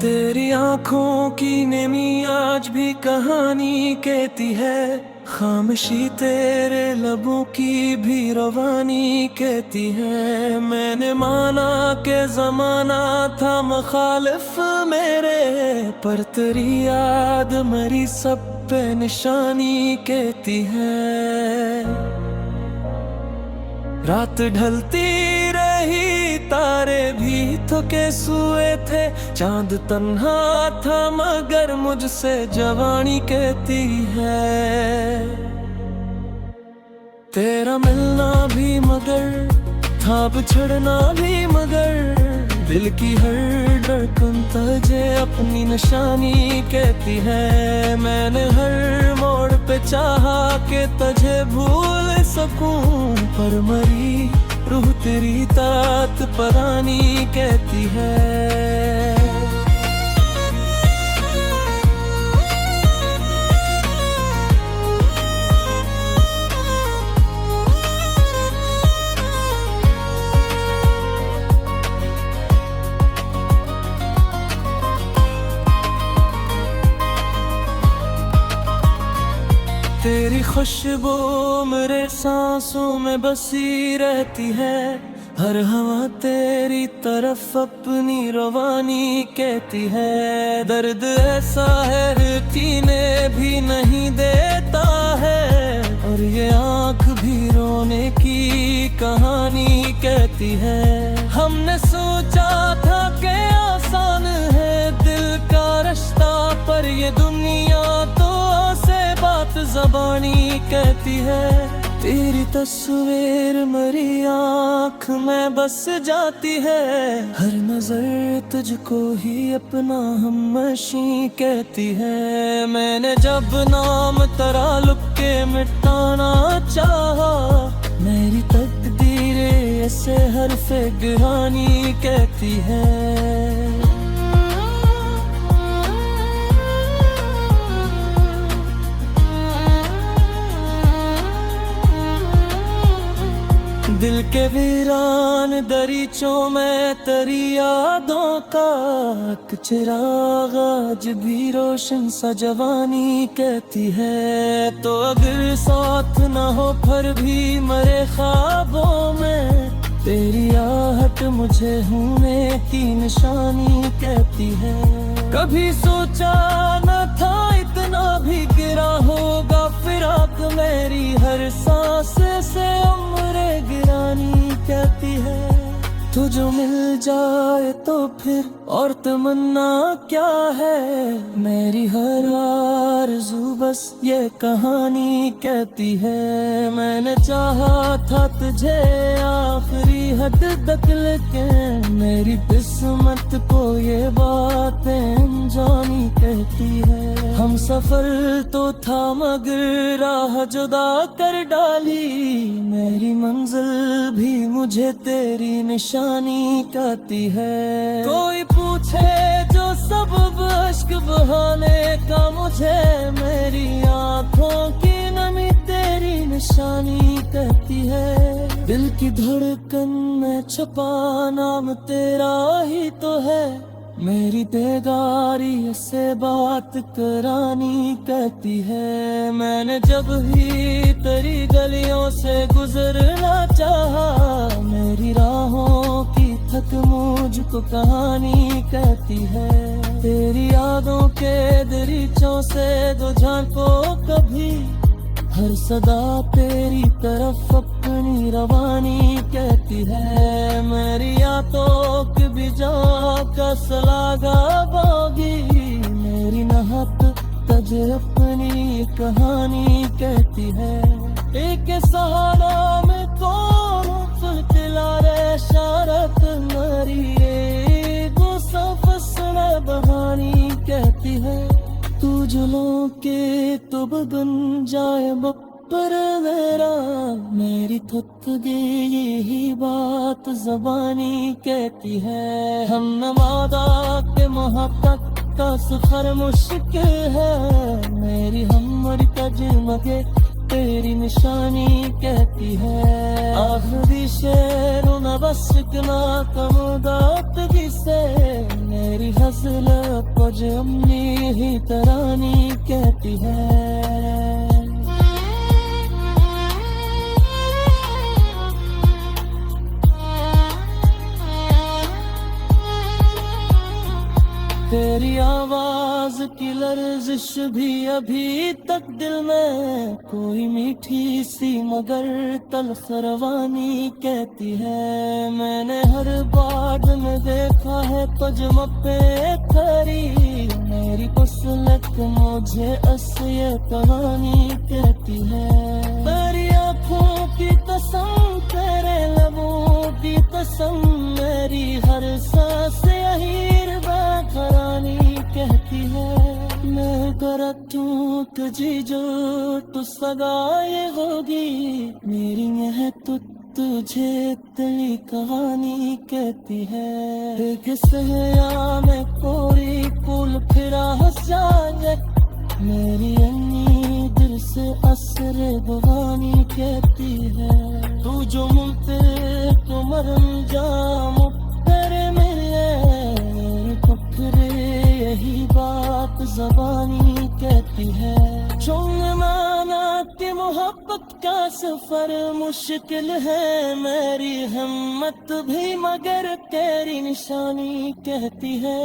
तेरी आंखों की नेमी आज भी कहानी कहती है, खामोशी तेरे लबों की भी रवानी कहती है। मैंने माना के जमाना था मुखालिफ मेरे, पर तेरी याद मेरी सब पे निशानी कहती है। रात ढलती रही तारे भी थके सोए थे, चांद तन्हा था मगर मुझसे जवानी कहती है। तेरा मिलना भी मगर था बिछड़ना भी मगर, दिल की हर धड़कन तुझे अपनी निशानी कहती है। मैंने हर मोड़ पे चाहा कि तुझे भूल सकूं, पर मरी रूह तेरी तात परानी कहती है। तेरी खुशबू मेरे सांसों में बसी रहती है, हर हवा तेरी तरफ अपनी रवानी कहती है। दर्द ऐसा है जीने भी नहीं देता है, और ये आँख भी रोने की कहानी कहती है। हमने सोचा था कि आसान है दिल का रिश्ता, पर ये दुनिया तो से बात ज़बानी कहती है। तेरी तस्वीर मेरी आँख में बस जाती है, हर नजर तुझको ही अपना हमनशी कहती है। मैंने जब नाम तेरा लुक के मिटाना चाहा, मेरी तकदीर ऐसे हरफ़े गिरानी कहती है। दिल के वीरान दरीचों में तेरी यादों का एक चिराग आज भी रोशन सा जवानी कहती है। तो अगर साथ न हो फिर भी मरे ख्वाबों में, तेरी आहट मुझे होने की निशानी कहती है। कभी सोचा न था इतना भी गिरा होगा फिराक मेरी, हर सांस से उम्र गिरानी कहती है। तू जो मिल जाए तो फिर और तमन्ना क्या है, मेरी हर आरज़ू बस ये कहानी कहती है। मैंने चाहा था तुझे आखिरी हद तक, लेकिन मेरी किस्मत को ये बातें अनजानी कहती है। हम सफर तो था मगर राह जुदा कर डाली, मेरी मंजिल भी मुझे तेरी निशानी कहती है। कोई पूछे जो सबब अश्क बहाने का मुझे, मेरी आँखों की नमी तेरी निशानी कहती है। दिल की धड़कन में छुपा नाम तेरा ही तो है, मेरी बेगारी से बात करानी कहती है। मैंने जब भी तेरी गलियों से गुजरना चाहा, मेरी राहों की थक मुझको कहानी कहती है। तेरी यादों के दरीचों से दो झांको कभी, हर सदा तेरी तरफ अपनी रवानी कहती है। मेरी यादों की बिजा का सलागा बागी, मेरी नहत तज अपनी कहानी कहती है। एक सहारा में कौन तिला रे शारत मरी, गुस्सा फसना बहानी कहती है। तू जुलों के तो बन जाए पर मेरा, मेरी थक गई यही बात जबानी कहती है। हम नवादा के मोहब्बत का सफर मुश्किल है, मेरी हमर का जिमगे तेरी निशानी कहती है। आखिरी शेर न बस इतना कमदातगी से, मेरी हज़ल पज अम्मी ही तरानी कहती है। तेरी आवाज की लर्जिश भी अभी तक दिल में कोई मीठी सी मगर तल्ख रवानी कहती है। मैंने हर बार में देखा है तुझ पे खरी, मेरी वसलत मुझे ये कहानी कहती है। तेरी आँखों की कसम, तेरे लबों की कसम, मेरी हर सांस यही खरानी कहती है। मैं करा तू तुझी जो तू सगाई होगी, मेरी यह तुझे तेरी कहानी कहती है। एक सहया में कोई कुल फिरा जाए, मेरी अन्नी दिल से असर दवानी कहती है। तू जो मुझे तो मरम जाम तेरे मिले, यही बात ज़बानी कहती है। माना कि मोहब्बत का सफर मुश्किल है, मेरी हिम्मत भी मगर तेरी निशानी कहती है।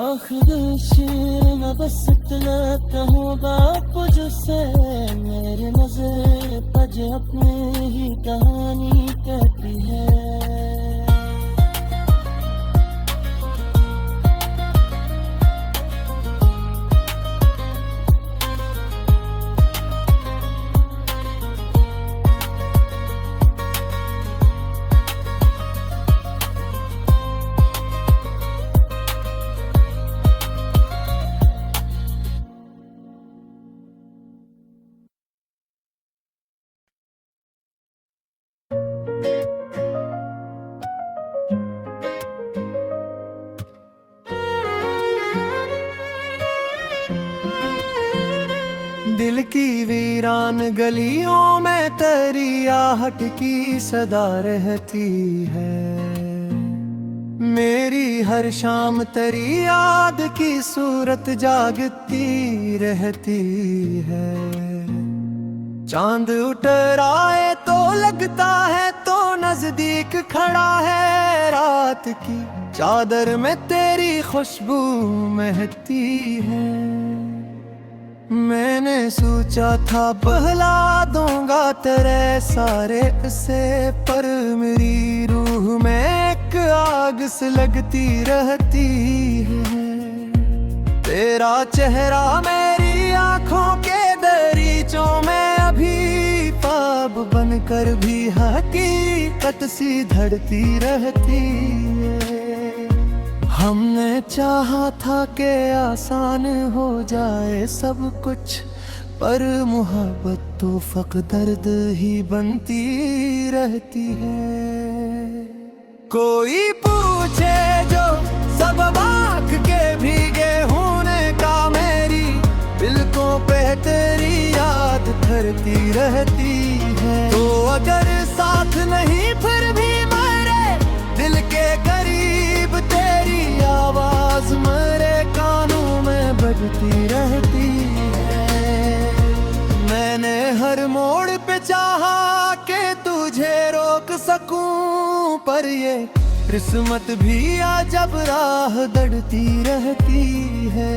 आखिर शेर न बस इतना कहूँगा तुझसे, मेरे नजर पज अपने ही कहानी कहती है। दिल की वीरान गलियों में तेरी आहट की सदा रहती है। मेरी हर शाम तेरी याद की सूरत जागती रहती है। चांद उतराए तो लगता है तो नजदीक खड़ा है, रात की चादर में तेरी खुशबू महकती है। मैंने सोचा था बहला दूंगा तेरे सारे से, पर मेरी रूह में एक आग से लगती रहती है। तेरा चेहरा मेरी आंखों के दरीचों में अभी ख्वाब बनकर भी हकीकत सी धड़ती रहती है। हमने चाहा था कि आसान हो जाए सब कुछ, पर मोहब्बत तो फक दर्द ही बनती रहती है। कोई पूछे जो सबब आँख के भीगे होने का, मेरी बिल्कों पे तेरी याद धरती रहती है। तो अगर साथ नहीं फिर भी मेरे दिल के करीब तेरी आवाज मेरे कानों में बजती रहती है। मैंने हर मोड़ पे चाहा कि तुझे रोक सकूं, पर ये किस्मत भी अजब राह दड़ती रहती है।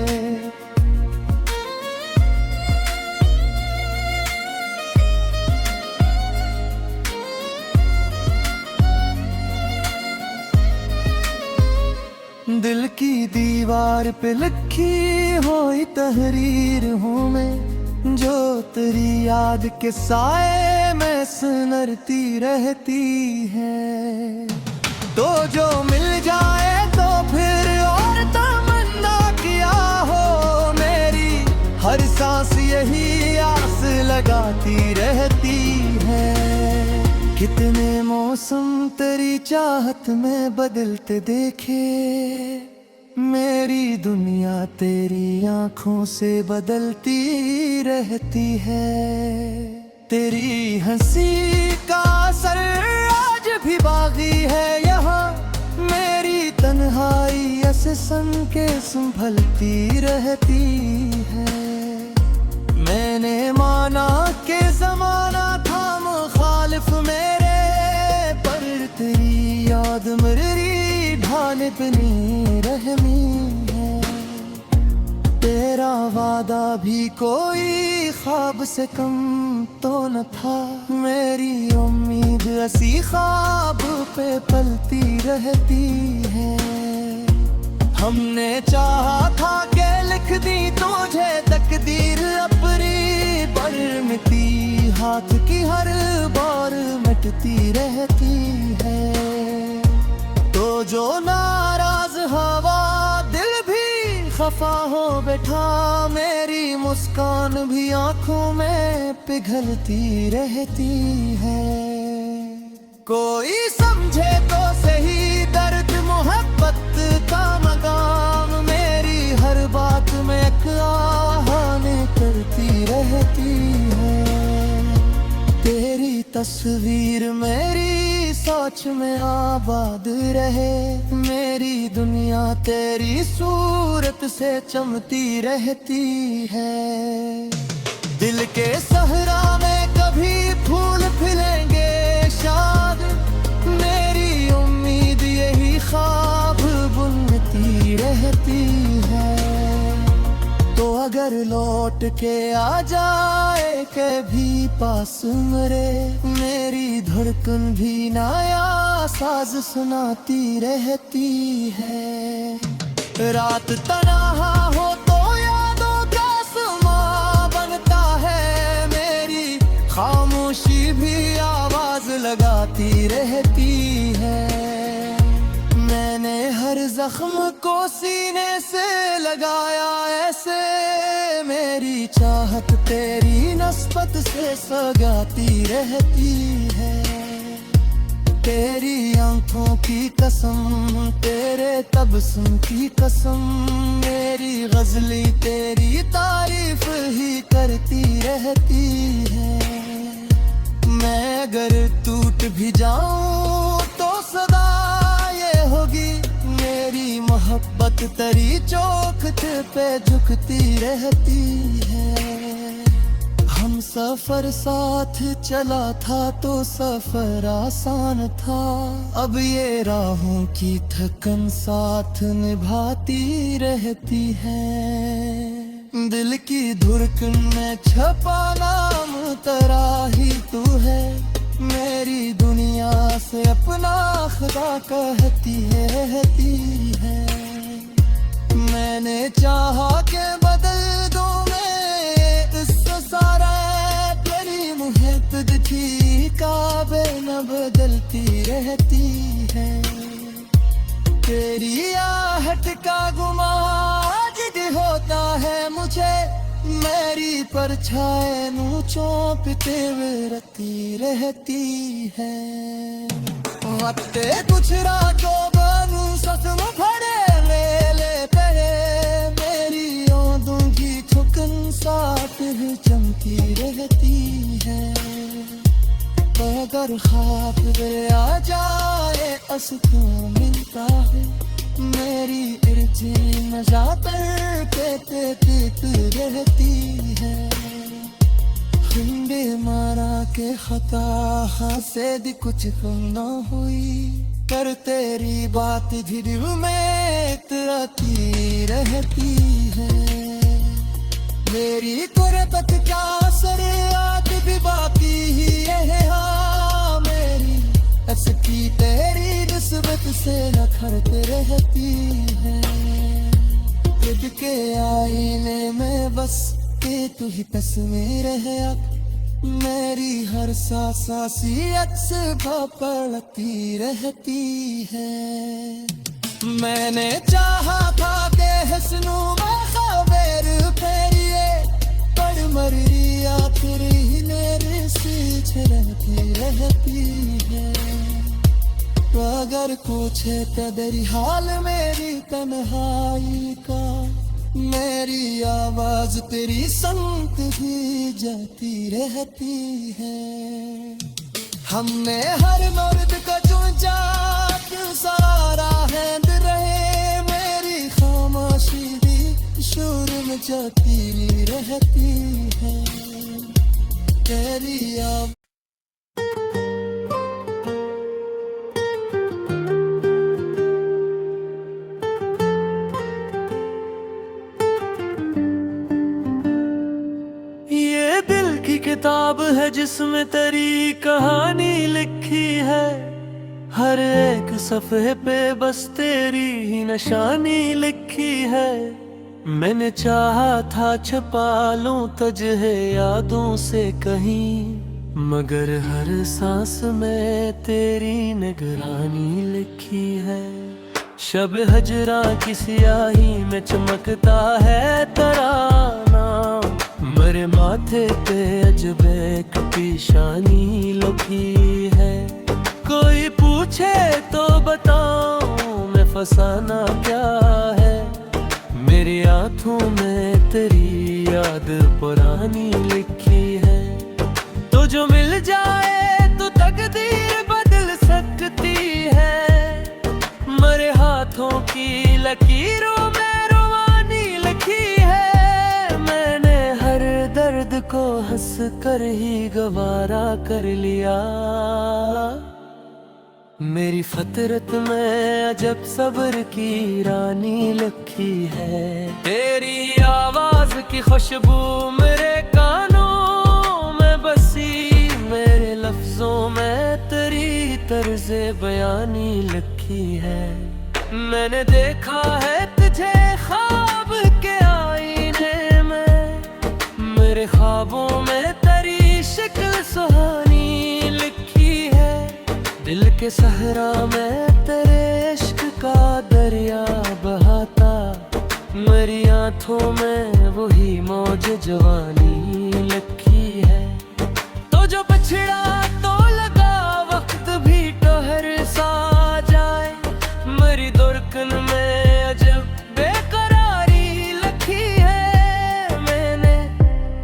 दिल की दीवार पे लिखी हुई तहरीर हूँ मैं, जो तेरी याद के साए में सुनरती रहती है। तो जो मिल जाए तो फिर और तमन्ना किया हो, मेरी हर सांस यही आस लगाती रहती है। कितने मौसम तेरी चाहत में बदलते देखे, मेरी दुनिया तेरी आंखों से बदलती रहती है। तेरी हंसी का असर आज भी बागी है यहाँ, मेरी तन्हाई ऐसे सन के संभलती रहती है। मैंने माना कि जमाना था मुखालिफ मेरे, पर तेरी याद मररी ढाल बनी रहमी है। तेरा वादा भी कोई ख्वाब से कम तो न था, मेरी उम्मीद ऐसी ख्वाब पे पलती रहती है। हमने चाहा था कि लिख दी तुझे तकदीर अपनी, पर मिटी हाथ की हर बार मिटती रहती है। तो जो नाराज हवा दिल भी खफा हो बैठा, मेरी मुस्कान भी आंखों में पिघलती रहती है। कोई समझे तो सही दर्द मोहब्बत का मकाम, मेरी हर बात में एक आहाने करती रहती है। तेरी तस्वीर मेरी सोच में आबाद रहे, मेरी दुनिया तेरी सूरत से चमकती रहती है। दिल के सहरा में कभी फूल खिलेंगे शाद, मेरी उम्मीद यही ख्वाब बुनती रहती है। तो अगर लौट के आ जाए कभी पास मेरे, मेरी धड़कन भी नया साज सुनाती रहती है। रात तन्हा हो तो यादों का समा बनता है, मेरी खामोशी भी आवाज लगाती रहती है। मैंने हर जख्म को सीने से लगाया ऐसे, मेरी चाहत तेरी नस्बत से सगाती रहती है। तेरी आंखों की कसम, तेरे तबस्सुम की कसम, मेरी गजली तेरी तारीफ ही करती रहती है। मैं अगर टूट भी जाऊं तो सदा ये होगी, मेरी मोहब्बत तेरी चौखट पे झुकती रहती है। हम सफर साथ चला था तो सफर आसान था, अब ये राहों की थकन साथ निभाती रहती है। दिल की धड़कन में छपा नाम तेरा ही तू है, मेरी दुनिया से अपना खुदा कहती है। मैंने चाहा कि बदल दूं मैं इससे सारा, तेरी मुहब्बत थी काबे न बदलती रहती है। तेरी आहट का गुमा जिद होता है मुझे, मेरी परछाई नू चौंपते रहती रहती है। वक्त कुछ रातों बनू ससम फड़े ले तेरे, मेरी यादों की ठुकन साथ ही चमकी रहती है। अगर ख्वाब में आ जाए असुकून मिलता है, मेरी अर्जी नजातर कहते रहती है। हिंदे मारा के खता से भी कुछ कम न हुई, कर तेरी बात भी दिल में इतराती रहती है। मेरी कुर्बत क्या असर आज भी बाकी ही है, हाँ मेरी असकी तेरी निस्बत से नखरते रहती है। खुद के आईने में बस के तू ही तस्वीर है, अब मेरी हर सांसियत से पड़ती रहती है। मैंने चाहा था कि हस्नों में खबर फेरिए, पर मरी आखिरी मेरे से छलकती रहती है। तो अगर पूछे तो तेरी हाल मेरी तन्हाई का, मेरी आवाज तेरी संग भी जाती रहती है। हमने हर मर्द का चुंचा क्यों सारा है रहे, मेरी खामोशी भी शोर में जाती रहती है। तेरी आवाज किताब है जिसमें तेरी कहानी लिखी है। हर एक सफ़े पे बस तेरी ही निशानी लिखी है। मैंने चाहा था छुपा लूं तुझे यादों से कहीं, मगर हर सांस में तेरी निगरानी लिखी है। शब हजरा की सियाही में चमकता है तराना, मेरे माथे पे अजब एक पेशानी लुकी है। कोई पूछे तो बताऊं मैं फसाना क्या है, मेरी आंखों में तेरी याद पुरानी लिखी है। तो जो मिल जाए तो तकदीर बदल सकती है, मेरे हाथों की लकीरों में रुवानी लिखी है। दर्द को हंस कर ही गवारा कर लिया, मेरी फितरत में अजब सब्र की रानी लिखी है। तेरी आवाज की खुशबू मेरे कानों में बसी, मेरे लफ्जों में तेरी तर्ज़े बयानी लिखी है। मैंने देखा है तुझे ख्वाब के आईने में, मेरे ख्वाबों में तेरी शक्ल सुहानी लिखी है। दिल के सहरा में तेरे इश्क का दरिया बहाता, मेरी आंखों में वही मौज जवानी लिखी है। तो जो बिछड़ा तो लगा वक्त भी ठहर सा जाए, मेरी धड़कन में अजब बेकरारी लिखी है। मैंने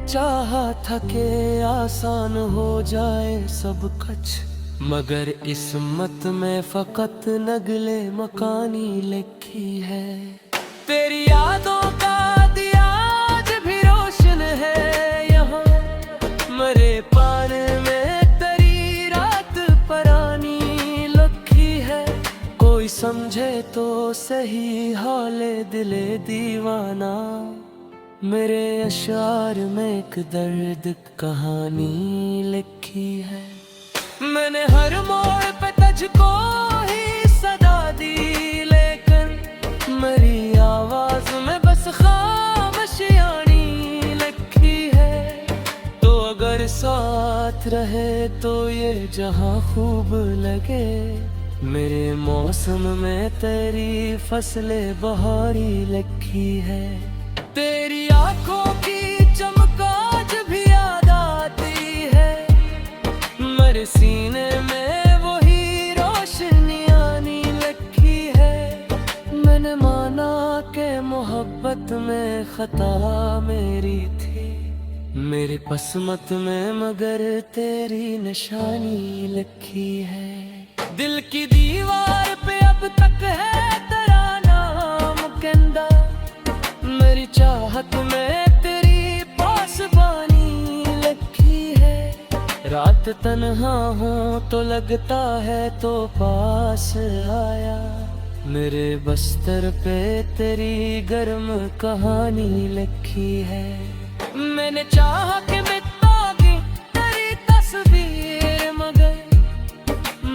चाहा था कि आसान हो जाए सब कुछ, मगर किस्मत में फकत नगले मकानी लिखी है। तेरी यादों का दिया आज भी रोशन है यहाँ, मेरे पान में तेरी रात परानी लिखी है। कोई समझे तो सही हाले दिले दीवाना, मेरे अशार में एक दर्द कहानी लिखी है। मैंने हर मोड़ पे तुझको ही सदा दी, लेकिन मेरी आवाज में बस खामोशियानी लिखी है। तो अगर साथ रहे तो ये जहां खूब लगे, मेरे मौसम में तेरी फसलें बहारी लिखी है। तेरी आंखों की चमक आज भी याद आती है, मेरे सीने में वही रोशनी आनी लिखी है। मैंने माना के मोहब्बत में खता मेरी थी, मेरी किस्मत में मगर तेरी निशानी लिखी है। दिल की दीवार पे अब तक है तेरा नाम कहंदा, मेरी चाहत में तेरी पासबानी लिखी है। रात तन्हा हूँ तो लगता है तो पास आया, मेरे बस्तर पे तेरी गर्म कहानी लिखी है। मैंने चाहा कि मिटागी तेरी तस्वीर, मगर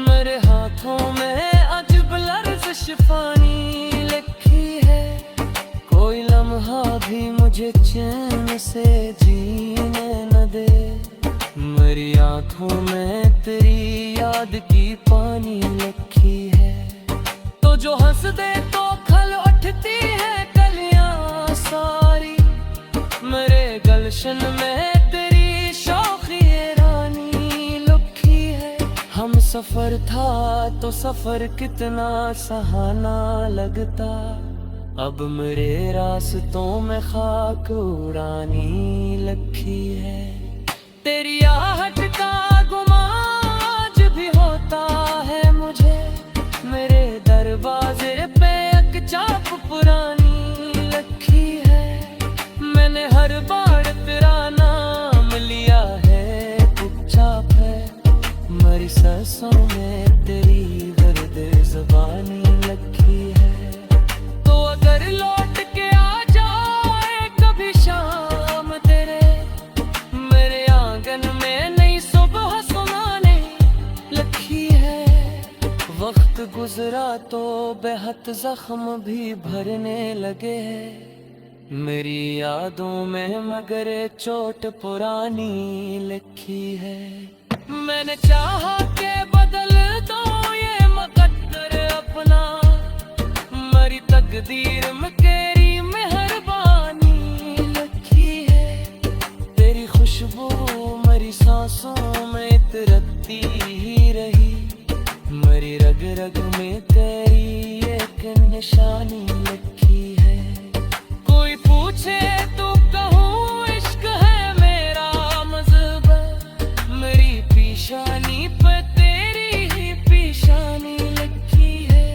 मेरे हाथों में अजब लर्ज़ शिफानी लिखी है। कोई लम्हा भी मुझे चैन से जीने न दे, मेरी आंखों में तेरी याद की पानी लिखी है। तो जो हंस दे तो खल उठती है कलियां सारी, मेरे गलशन में तेरी शौखी रानी लिखी है। हम सफर था तो सफर कितना सहाना लगता, अब मेरे रास्तों में खाक उड़ानी लगी है। तेरी आहट का गुमाज भी होता है मुझे, मेरे दरवाजे पे एक चाप पुरानी लगी है। मैंने हर बार तेरा नाम लिया है, चुपचाप है मेरी सांसों में तेरी दर्द ज़बानी लगी है। तो अगर लौट के आ जाए कभी शाम तेरे, मेरे आंगन में नई सुबह सुनाने लगी है। वक्त गुजरा तो बेहद जख्म भी भरने लगे, मेरी यादों में मगर चोट पुरानी लिखी है। मैंने चाहा के बदल दो ये मुकद्दर अपना, मरी तकदीर में तेरी मेहरबानी लिखी है। तेरी खुशबू मेरी सांसों में इतरती ही रही, मेरी रग रग में तेरी एक निशानी लिखी है। कोई पूछे तो कहूँ इश्क है मेरा मज़हब, मेरी पेशानी पे तेरी ही पेशानी लिखी है।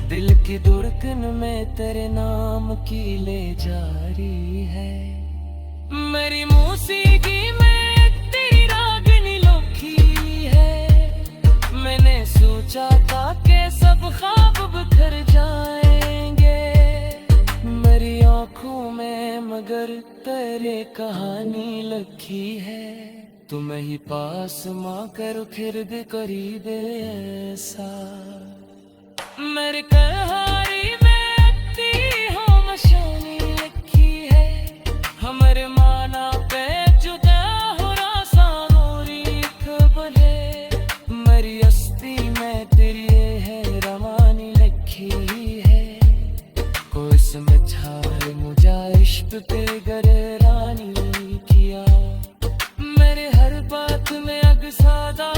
दिल की धड़कन में तेरे नाम की ले जारी है, मेरी मौसीकी में तेरी रागनी लिखी है। मैंने सोचा था कि सब ख्वाब बिखर जाएंगे मेरी आँखों में, मगर तेरे कहानी लिखी है। तुम्हें ही पास माँ कर फिर भी करीब ऐसा, मेरे कहानी में तेरी हो मशानी लिखी है। हमारे माना पे जुदा हो रासा मोरी खबर है, मेरी हस्ती में तेरी है रवानी लिखी है। कोई समझाए मुझे इश्क पे गररानी किया, मेरे हर बात में अग सादा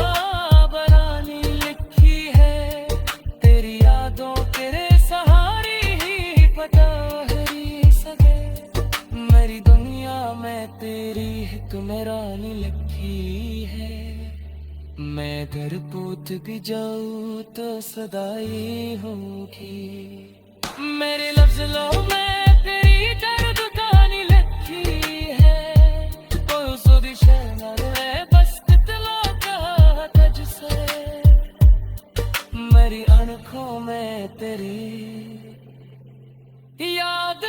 बरानी लिखी है। तेरी यादों तेरे सहारे ही पता हरी सके, मेरी दुनिया में तेरी हुक्मरानी लिखी है। मैं घर पूत भी जाऊँ तो सदाई होगी, मेरे लफ्ज़ों में तेरी दर्द कहानी लिखी है। कोई सो दिशा न रहे बस तितला कहा तुझसे, मेरी आँखों में तेरी याद